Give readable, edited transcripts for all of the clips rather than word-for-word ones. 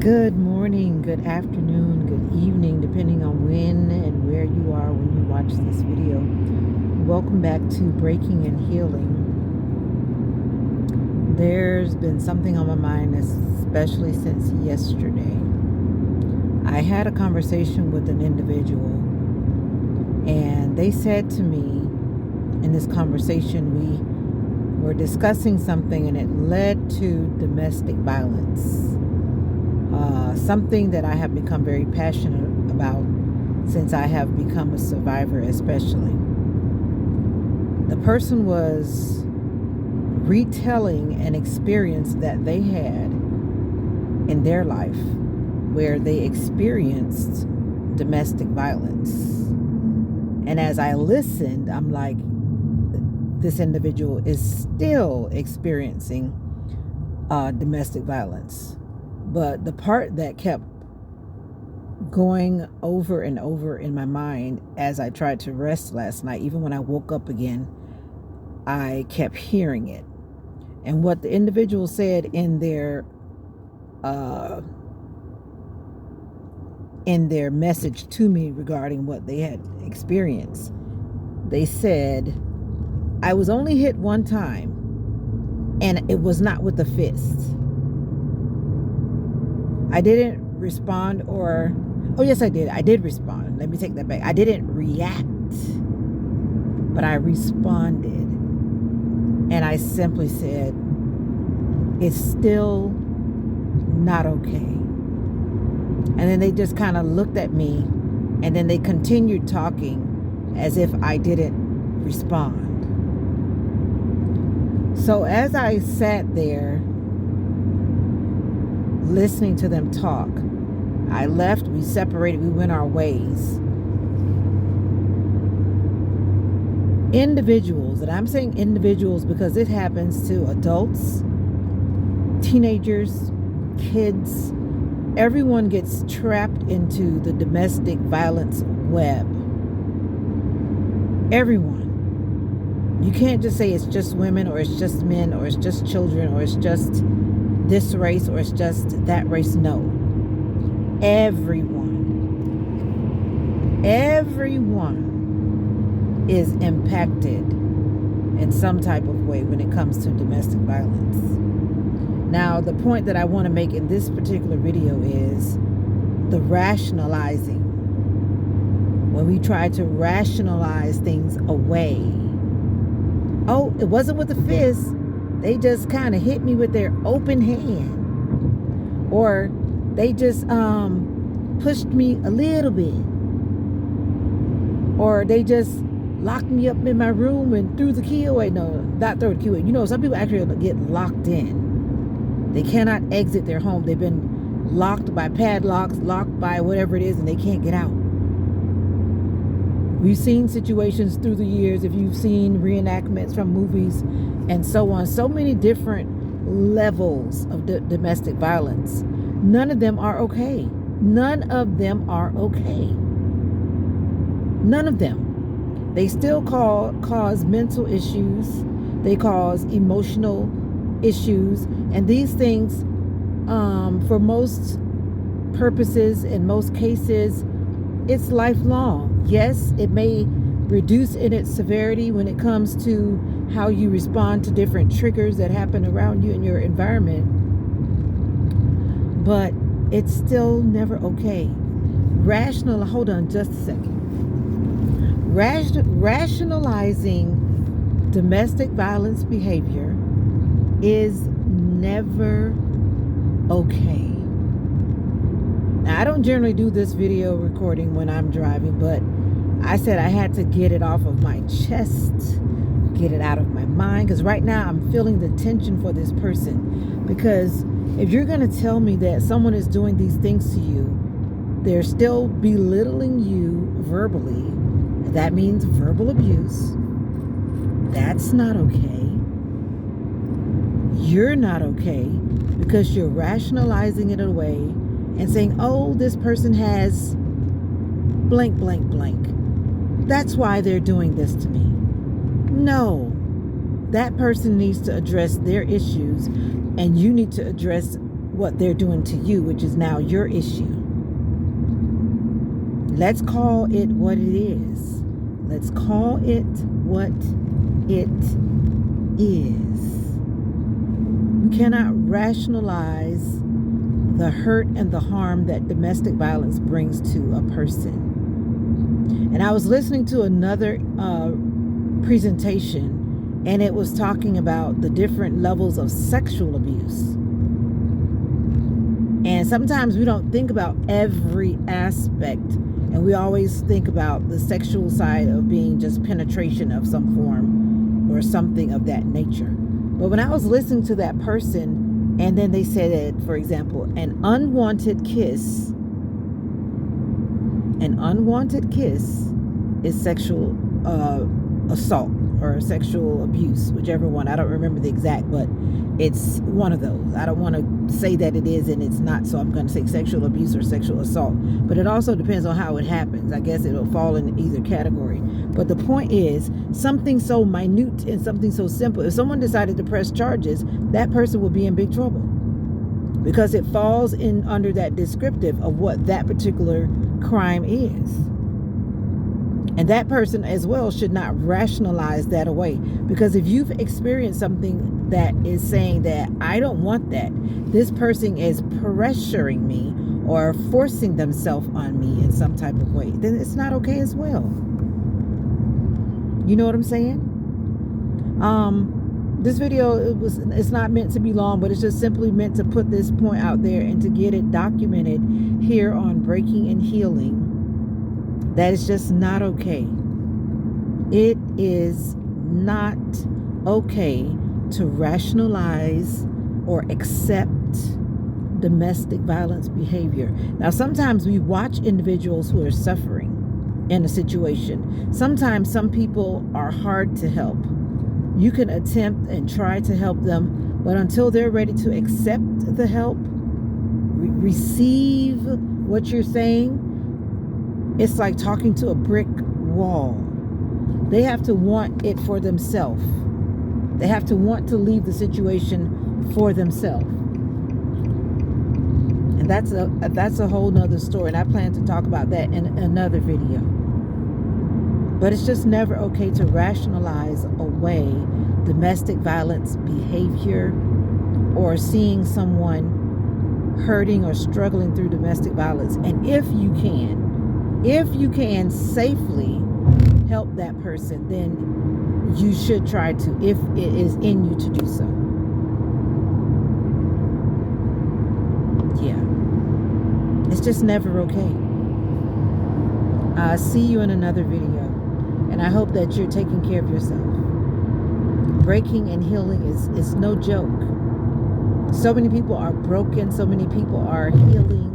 Good morning, good afternoon, good evening, depending on when and where you are when you watch this video. Welcome back to Breaking and Healing. There's been something on my mind, especially since yesterday. I had a conversation with an individual, and they said to me in this conversation, we were discussing something and it led to domestic violence. Something that I have become very passionate about since I have become a survivor, especially. The person was retelling an experience that they had in their life where they experienced domestic violence. And as I listened, I'm like, this individual is still experiencing domestic violence. But the part that kept going over and over in my mind as I tried to rest last night, even when I woke up again, I kept hearing it. And what the individual said in their message to me regarding what they had experienced, they said, I was only hit one time, and it was not with a fist. I didn't respond oh yes I did. I did respond. Let me take that back. I didn't react, but I responded. And I simply said, it's still not okay. And then they just kind of looked at me, and then they continued talking as if I didn't respond. So as I sat there listening to them talk, I left, we separated, we went our ways. Individuals, and I'm saying individuals because it happens to adults, teenagers, kids. Everyone gets trapped into the domestic violence web. Everyone. You can't just say it's just women, or it's just men, or it's just children, or it's just this race, or it's just that race. No. Everyone is impacted in some type of way when it comes to domestic violence. Now, the point that I want to make in this particular video is the rationalizing. When we try to rationalize things away. Oh, it wasn't with a fist. They just kind of hit me with their open hand. Or they just pushed me a little bit. Or they just locked me up in my room and threw the key away. No, not throw the key away. You know, some people actually get locked in. They cannot exit their home. They've been locked by padlocks, locked by whatever it is, and they can't get out. We've seen situations through the years, if you've seen reenactments from movies and so on, so many different levels of domestic violence. None of them are okay. None of them are okay. None of them. They still cause mental issues. They cause emotional issues. And these things, for most purposes, in most cases, it's lifelong. Yes, it may reduce in its severity when it comes to how you respond to different triggers that happen around you in your environment. But it's still never okay. Hold on just a second. Rationalizing domestic violence behavior is never okay. Now, I don't generally do this video recording when I'm driving, but I said I had to get it off of my chest, get it out of my mind, because right now I'm feeling the tension for this person. Because if you're going to tell me that someone is doing these things to you, they're still belittling you verbally, that means verbal abuse. That's not okay. You're not okay because you're rationalizing it away and saying, oh, this person has blank, blank, blank. That's why they're doing this to me. No, that person needs to address their issues, and you need to address what they're doing to you, which is now your issue. Let's call it what it is. Let's call it what it is. We cannot rationalize the hurt and the harm that domestic violence brings to a person. And I was listening to another presentation, and it was talking about the different levels of sexual abuse. And sometimes we don't think about every aspect, and we always think about the sexual side of being just penetration of some form or something of that nature. But when I was listening to that person, and then they said that, for example, an unwanted kiss is sexual assault or sexual abuse, whichever one. I don't remember the exact, but it's one of those. I don't want to say that it is and it's not, so I'm going to say sexual abuse or sexual assault. But it also depends on how it happens. I guess it'll fall in either category. But the point is, something so minute and something so simple, if someone decided to press charges, that person will be in big trouble, because it falls in under that descriptive of what that particular crime is. And that person as well should not rationalize that away, because if you've experienced something that is saying that I don't want that, this person is pressuring me or forcing themselves on me in some type of way, then it's not okay as well. You know what I'm saying? This video, it's not meant to be long, but it's just simply meant to put this point out there and to get it documented here on Breaking and Healing. That is just not okay. It is not okay to rationalize or accept domestic violence behavior. Now, sometimes we watch individuals who are suffering in a situation. Sometimes some people are hard to help. You can attempt and try to help them, but until they're ready to accept the help, receive what you're saying, it's like talking to a brick wall. They have to want it for themselves. They have to want to leave the situation for themselves. And that's a whole nother story. And I plan to talk about that in another video. But it's just never okay to rationalize away domestic violence behavior or seeing someone hurting or struggling through domestic violence. And if you can safely help that person, then you should try to, if it is in you to do so. Yeah. It's just never okay. See you in another video. And I hope that you're taking care of yourself. Breaking and healing is no joke. So many people are broken. So many people are healing.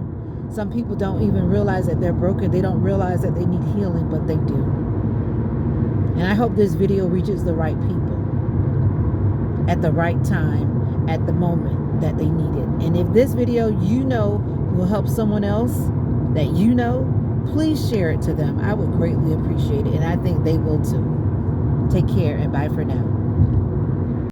Some people don't even realize that they're broken. They don't realize that they need healing, but they do. And I hope this video reaches the right people at the right time, at the moment that they need it. And if this video, will help someone else that please share it to them. I would greatly appreciate it. And I think they will too. Take care and bye for now.